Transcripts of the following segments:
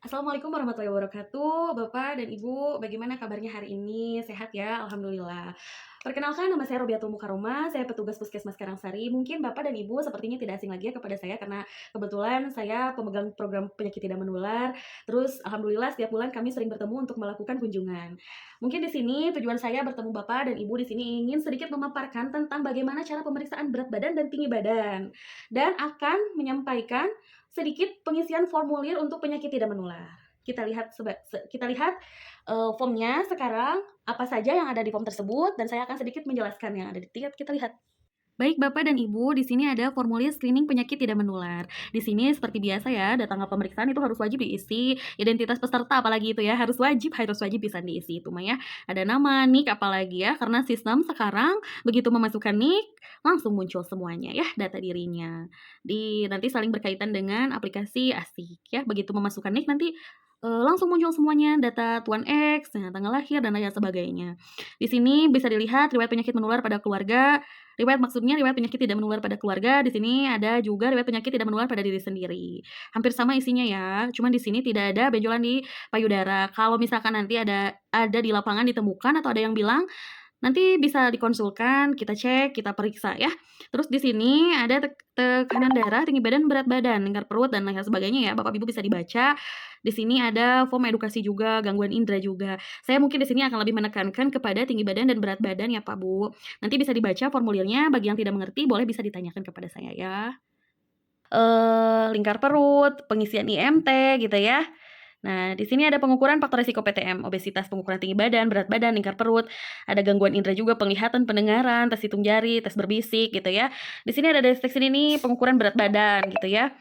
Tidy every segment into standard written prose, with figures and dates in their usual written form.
Assalamualaikum warahmatullahi wabarakatuh, Bapak dan Ibu, bagaimana kabarnya hari ini? Sehat ya? Alhamdulillah. Perkenalkan, nama saya Robiatul Mukaroma, saya petugas Puskesmas Karangsari. Mungkin Bapak dan Ibu sepertinya tidak asing lagi ya kepada saya karena kebetulan saya pemegang program penyakit tidak menular. Terus alhamdulillah setiap bulan kami sering bertemu untuk melakukan kunjungan. Mungkin di sini tujuan saya bertemu Bapak dan Ibu di sini ingin sedikit memaparkan tentang bagaimana cara pemeriksaan berat badan dan tinggi badan dan akan menyampaikan sedikit pengisian formulir untuk penyakit tidak menular. Kita lihat formnya sekarang, apa saja yang ada di form tersebut dan saya akan sedikit menjelaskan yang ada di tiket. Kita lihat. Baik Bapak dan Ibu, di sini ada formulir screening penyakit tidak menular. Di sini seperti biasa ya, data tanggal pemeriksaan itu harus wajib diisi, identitas peserta apalagi itu ya, harus wajib bisa diisi itu mah ya. Ada nama, NIK apalagi ya, karena sistem sekarang begitu memasukkan NIK langsung muncul semuanya ya data dirinya. Nanti saling berkaitan dengan aplikasi Asik ya. Begitu memasukkan NIK nanti langsung muncul semuanya data Tuan X, tanggal lahir dan lain sebagainya. Di sini bisa dilihat riwayat penyakit menular pada keluarga. Riwayat penyakit tidak menular pada keluarga. Di sini ada juga riwayat penyakit tidak menular pada diri sendiri. Hampir sama isinya ya. Cuman di sini tidak ada benjolan di payudara. Kalau misalkan nanti ada di lapangan ditemukan atau ada yang bilang nanti bisa dikonsulkan, kita cek, kita periksa ya. Terus di sini ada tekanan darah, tinggi badan, berat badan, lingkar perut dan lain sebagainya ya. Bapak Ibu bisa dibaca. Di sini ada form edukasi juga, gangguan indera juga. Saya mungkin di sini akan lebih menekankan kepada tinggi badan dan berat badan ya Pak Bu. Nanti bisa dibaca formulirnya, bagi yang tidak mengerti boleh bisa ditanyakan kepada saya ya. Lingkar perut, pengisian IMT gitu ya. Nah, di sini ada pengukuran faktor risiko PTM, obesitas, pengukuran tinggi badan, berat badan, lingkar perut, ada gangguan indera juga, penglihatan, pendengaran, tes hitung jari, tes berbisik gitu ya. Di sini ada deteksi ini pengukuran berat badan gitu ya.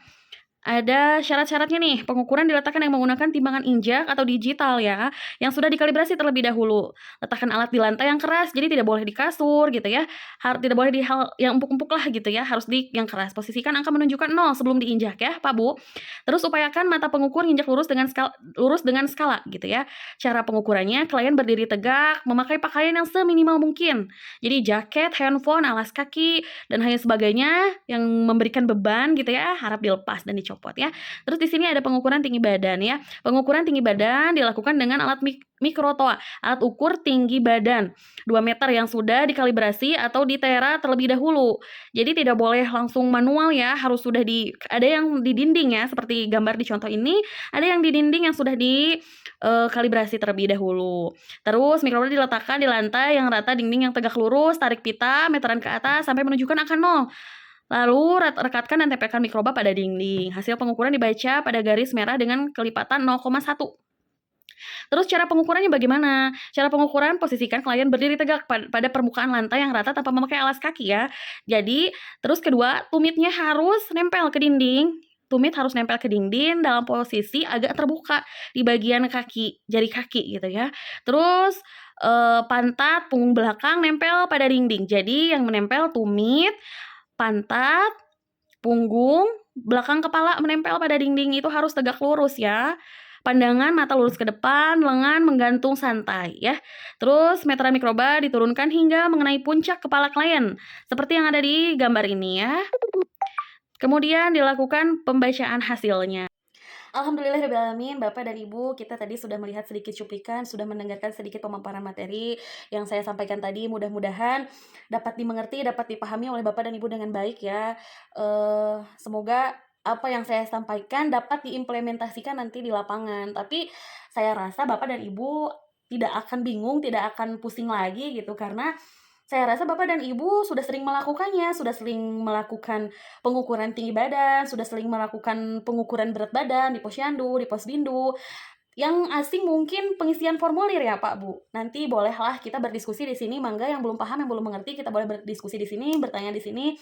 Ada syarat-syaratnya nih, pengukuran diletakkan yang menggunakan timbangan injak atau digital ya, yang sudah dikalibrasi terlebih dahulu. Letakkan alat di lantai yang keras, jadi tidak boleh di kasur gitu ya. Tidak boleh di hal yang empuk-empuk lah gitu ya, harus di yang keras. Posisikan angka menunjukkan 0 sebelum diinjak ya, Pak Bu. Terus upayakan mata pengukur injak lurus dengan skala gitu ya. Cara pengukurannya, klien berdiri tegak, memakai pakaian yang seminimal mungkin. Jadi jaket, handphone, alas kaki, dan lain sebagainya yang memberikan beban gitu ya, harap dilepas dan dicopot ya. Terus di sini ada pengukuran tinggi badan ya. Pengukuran tinggi badan dilakukan dengan alat mikrotoa, alat ukur tinggi badan 2 meter yang sudah dikalibrasi atau ditera terlebih dahulu. Jadi tidak boleh langsung manual ya, harus sudah ada yang di dinding ya, seperti gambar di contoh ini, ada yang di dinding yang sudah kalibrasi terlebih dahulu. Terus mikroba diletakkan di lantai yang rata, dinding yang tegak lurus, tarik pita meteran ke atas sampai menunjukkan angka 0. Lalu rekatkan dan tempelkan mikroba pada dinding. Hasil pengukuran dibaca pada garis merah dengan kelipatan 0,1. Terus cara pengukurannya bagaimana? Cara pengukuran posisikan klien berdiri tegak pada permukaan lantai yang rata tanpa memakai alas kaki ya. Jadi, terus kedua, tumitnya harus nempel ke dinding. Tumit harus nempel ke dinding dalam posisi agak terbuka di bagian kaki, jari kaki gitu ya. Terus pantat, punggung belakang nempel pada dinding. Jadi yang menempel tumit, pantat, punggung, belakang kepala menempel pada dinding itu harus tegak lurus ya. Pandangan mata lurus ke depan, lengan menggantung santai ya. Terus meteran mikroba diturunkan hingga mengenai puncak kepala klien, seperti yang ada di gambar ini ya. Kemudian dilakukan pembacaan hasilnya. Alhamdulillahirrahmanirrahim, Bapak dan Ibu, kita tadi sudah melihat sedikit cuplikan, sudah mendengarkan sedikit pemaparan materi yang saya sampaikan tadi. Mudah-mudahan dapat dimengerti, dapat dipahami oleh Bapak dan Ibu dengan baik ya. Semoga apa yang saya sampaikan dapat diimplementasikan nanti di lapangan. Tapi saya rasa Bapak dan Ibu tidak akan bingung, tidak akan pusing lagi gitu, karena saya rasa Bapak dan Ibu sudah sering melakukannya, sudah sering melakukan pengukuran tinggi badan, sudah sering melakukan pengukuran berat badan di Posyandu, di Posbindu. Yang asing mungkin pengisian formulir ya Pak Bu. Nanti bolehlah kita berdiskusi di sini, mangga yang belum paham, yang belum mengerti, kita boleh berdiskusi di sini, bertanya di sini.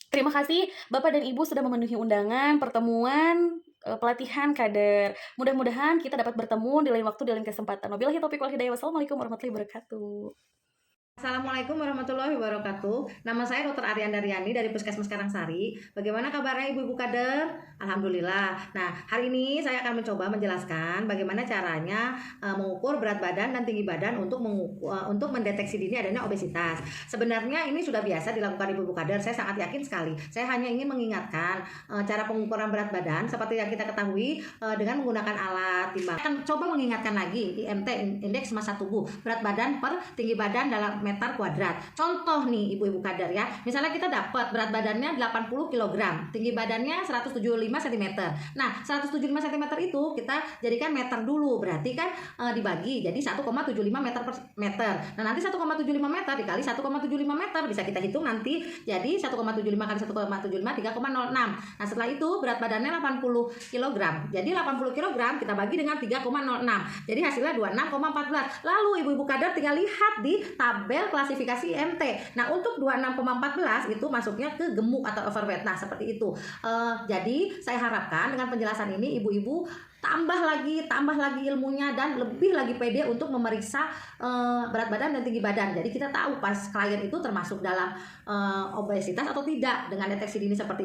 Terima kasih Bapak dan Ibu sudah memenuhi undangan pertemuan pelatihan kader. Mudah-mudahan kita dapat bertemu di lain waktu, di lain kesempatan. Wabillahi taufiq wal hidayah. Wassalamualaikum warahmatullahi wabarakatuh. Assalamualaikum warahmatullahi wabarakatuh. Nama saya Dr. Arianda Riani dari Puskesmas Karangsari. Bagaimana kabarnya ibu-ibu kader? Alhamdulillah. Nah, hari ini saya akan mencoba menjelaskan bagaimana caranya mengukur berat badan dan tinggi badan untuk mendeteksi dini adanya obesitas. Sebenarnya ini sudah biasa dilakukan ibu-ibu kader. Saya sangat yakin sekali. Saya hanya ingin mengingatkan cara pengukuran berat badan seperti yang kita ketahui dengan menggunakan alat timbang. Saya akan coba mengingatkan lagi IMT, indeks massa tubuh, berat badan per tinggi badan dalam meter kuadrat. Contoh nih ibu-ibu kader ya. Misalnya kita dapat berat badannya 80 kg, tinggi badannya 175 cm. Nah, 175 cm itu kita jadikan meter dulu. Berarti kan dibagi jadi 1,75 meter per meter. Nah, nanti 1,75 meter dikali 1,75 meter bisa kita hitung nanti jadi 1,75 kali 1,75 3,06. Nah, setelah itu berat badannya 80 kg. Jadi 80 kg kita bagi dengan 3,06. Jadi hasilnya 26,14. Lalu ibu-ibu kader tinggal lihat di tabel klasifikasi IMT. Nah, untuk 26,14 itu masuknya ke gemuk atau overweight. Nah, seperti itu. Jadi saya harapkan dengan penjelasan ini ibu-ibu tambah lagi ilmunya dan lebih lagi pede untuk memeriksa berat badan dan tinggi badan. Jadi kita tahu pas klien itu termasuk dalam obesitas atau tidak dengan deteksi dini seperti